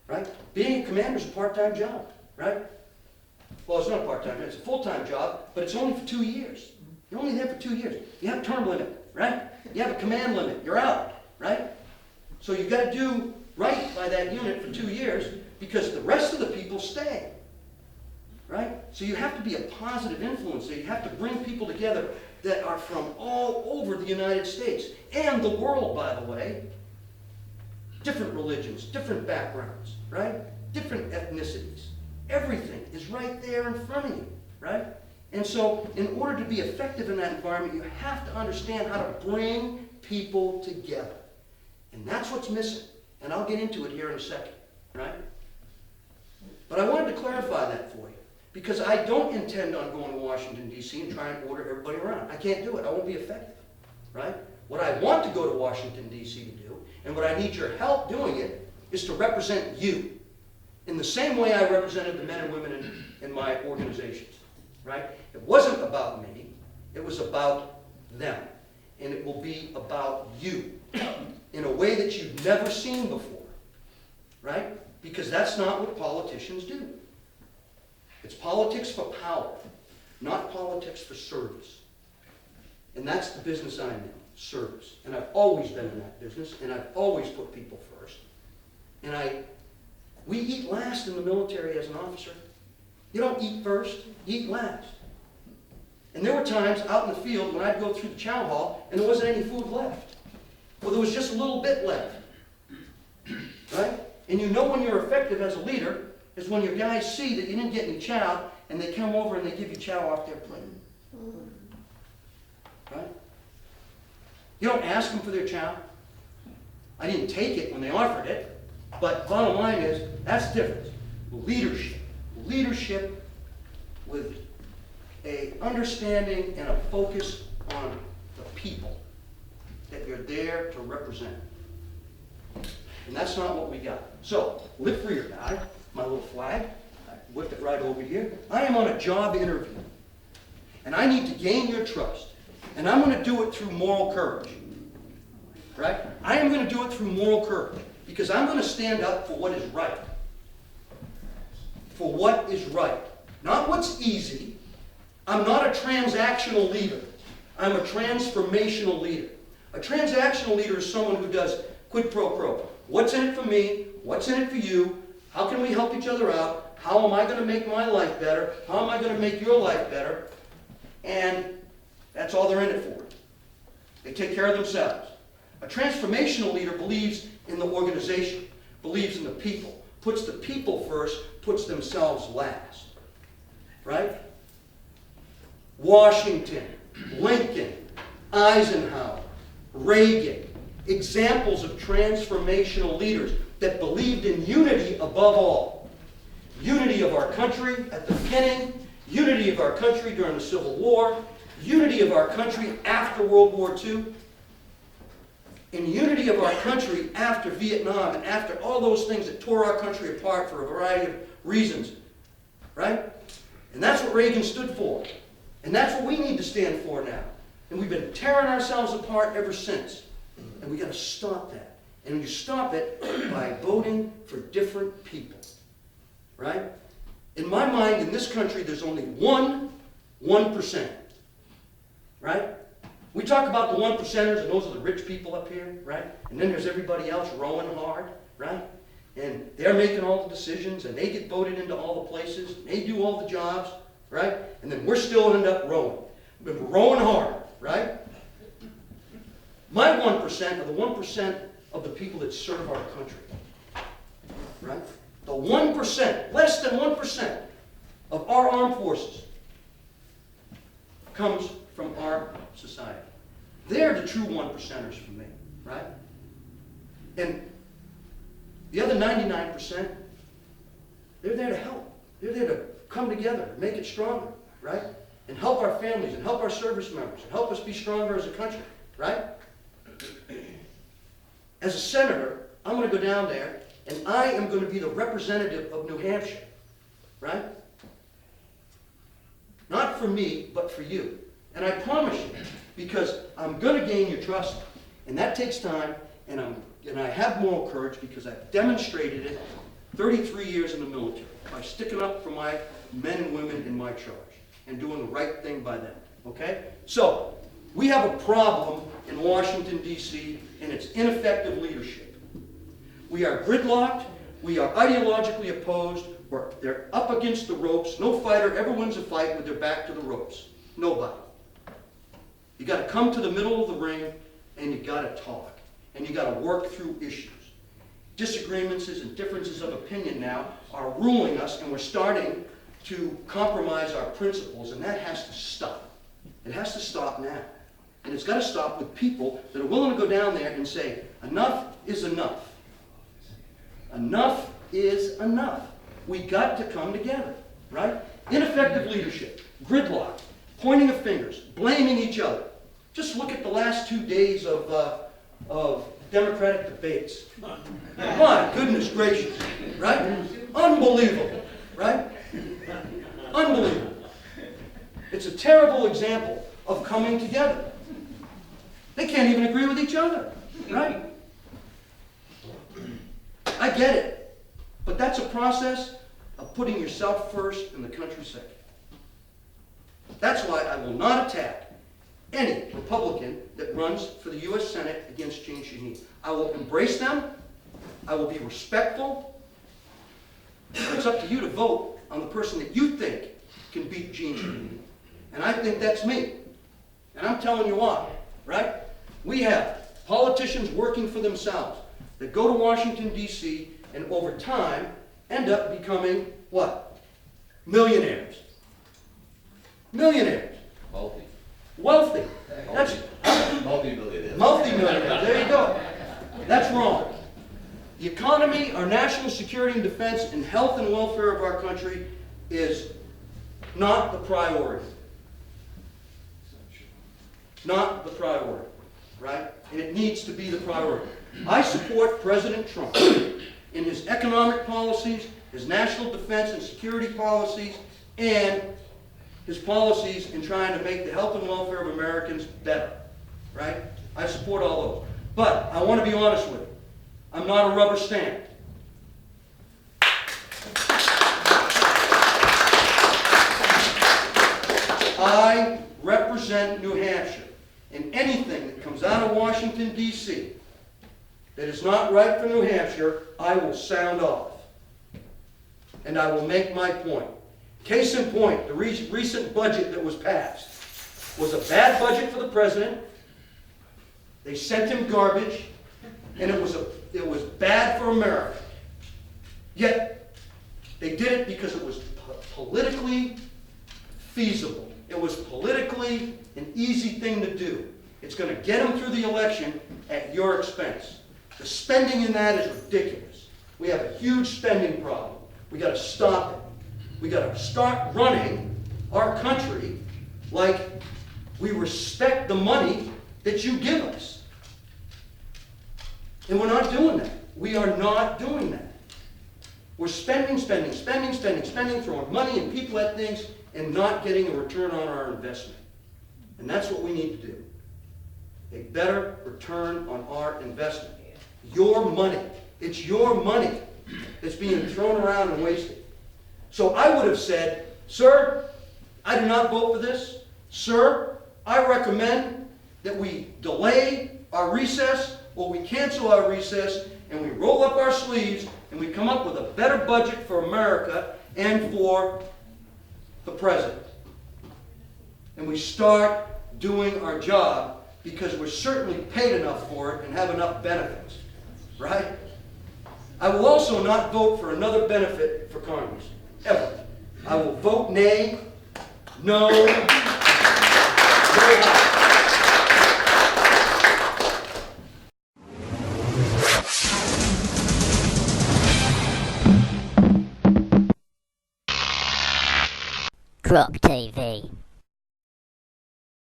Right? Being a commander is a part-time job, right? Well, it's not a part-time job, it's a full-time job, but it's only for 2 years. You're only there for 2 years. You have a term limit, right? You have a command limit, you're out, right? So you've got to do right by that unit for 2 years because the rest of the people stay, right? So you have to be a positive influence there. You have to bring people together that are from all over the United States and the world, by the way. Different religions, different backgrounds, right? Different ethnicities. Everything is right there in front of you, right? And so in order to be effective in that environment, you have to understand how to bring people together. And that's what's missing. And I'll get into it here in a second, right? But I wanted to clarify that for you. Because I don't intend on going to Washington, D.C. and trying to order everybody around. I can't do it. I won't be effective, right? What I want to go to Washington, D.C. to do, and what I need your help doing it, is to represent you in the same way I represented the men and women in my organizations, right? It wasn't about me. It was about them. And it will be about you in a way that you've never seen before, right? Because that's not what politicians do. It's politics for power, not politics for service. And that's the business I'm in, service. And I've always been in that business, and I've always put people first. And we eat last in the military as an officer. You don't eat first, you eat last. And there were times out in the field when I'd go through the chow hall and there wasn't any food left. Or there was just a little bit left. Right? And you know when you're effective as a leader is when your guys see that you didn't get any chow and they come over and they give you chow off their plate. Right? You don't ask them for their chow. I didn't take it when they offered it, but bottom line is, that's the difference. Leadership. Leadership with an understanding and a focus on the people that you're there to represent. And that's not what we got. So, live for your guy, my little flag. I whipped it right over here. I am on a job interview. And I need to gain your trust. And I'm going to do it through moral courage. Right? I am going to do it through moral courage. Because I'm going to stand up for what is right. For what is right. Not what's easy. I'm not a transactional leader. I'm a transformational leader. A transactional leader is someone who does quid pro quo. What's in it for me? What's in it for you? How can we help each other out? How am I going to make my life better? How am I going to make your life better? And that's all they're in it for. They take care of themselves. A transformational leader believes in the organization, believes in the people, puts the people first, puts themselves last. Right? Washington, Lincoln, Eisenhower, Reagan, examples of transformational leaders that believed in unity above all. Unity of our country at the beginning, unity of our country during the Civil War, unity of our country after World War II, and unity of our country after Vietnam and after all those things that tore our country apart for a variety of reasons. Right? And that's what Reagan stood for. And that's what we need to stand for now. And we've been tearing ourselves apart ever since. And we've got to stop that. And you stop it by voting for different people. Right? In my mind, in this country, there's only 1%. Right? We talk about the 1%ers, and those are the rich people up here, right? And then there's everybody else rowing hard, right? And they're making all the decisions, and they get voted into all the places, and they do all the jobs, right? And then we're still end up rowing. We've been rowing hard, right? My 1% are the 1% of the people that serve our country, right? The 1%, less than 1% of our armed forces comes from our society. They're the true 1%ers for me, right? And the other 99%, they're there to help. They're there to come together, make it stronger, right? And help our families, and help our service members, and help us be stronger as a country, right? As a senator, I'm going to go down there, and I am going to be the representative of New Hampshire, right? for me, but for you. And I promise you, because I'm going to gain your trust, and that takes time, and I have moral courage because I've demonstrated it 33 years in the military by sticking up for my men and women in my charge and doing the right thing by them, okay? So, we have a problem in Washington, D.C., and it's ineffective leadership. We are gridlocked, we are ideologically opposed, they're up against the ropes. No fighter ever wins a fight with their back to the ropes. Nobody. You got to come to the middle of the ring, and you got to talk, and you got to work through issues. Disagreements and differences of opinion now are ruling us, and we're starting to compromise our principles, and that has to stop. It has to stop now. And it's got to stop with people that are willing to go down there and say, enough is enough. Enough is enough. We got to come together, right? Ineffective leadership, gridlock, pointing of fingers, blaming each other. Just look at the last 2 days of Democratic debates. My goodness gracious, right? Unbelievable, right? Unbelievable. It's a terrible example of coming together. They can't even agree with each other, right? I get it. But that's a process of putting yourself first and the country second. That's why I will not attack any Republican that runs for the U.S. Senate against Gene Shaheen. I will embrace them. I will be respectful. But it's up to you to vote on the person that you think can beat Gene Shaheen. And I think that's me. And I'm telling you why, right? We have politicians working for themselves that go to Washington, D.C., and over time end up becoming what? Millionaires. Millionaires. Multi. Wealthy. That's Multi-millionaires. multi-millionaires. There you go. That's wrong. The economy, our national security and defense, and health and welfare of our country is not the priority. Not the priority, right? And it needs to be the priority. I support President Trump in his economic policies, his national defense and security policies, and his policies in trying to make the health and welfare of Americans better, right? I support all those. But I want to be honest with you. I'm not a rubber stamp. I represent New Hampshire, and anything that comes out of Washington, D.C., that is not right for New Hampshire, I will sound off. And I will make my point. Case in point, the recent budget that was passed was a bad budget for the president. They sent him garbage, and it was bad for America. Yet, they did it because it was politically feasible. It was politically an easy thing to do. It's going to get them through the election at your expense. The spending in that is ridiculous. We have a huge spending problem. We got to stop it. We got to start running our country like we respect the money that you give us. And we're not doing that. We are not doing that. We're spending, throwing money and people at things and not getting a return on our investment. And that's what we need to do. A better return on our investment. Your money. It's your money that's being thrown around and wasted. So I would have said, sir, I do not vote for this. Sir, I recommend that we delay our recess or we cancel our recess and we roll up our sleeves and we come up with a better budget for America and for the president. And we start doing our job because we're certainly paid enough for it and have enough benefits. Right? I will also not vote for another benefit for Congress. Ever. I will vote nay, no, no. Crop TV.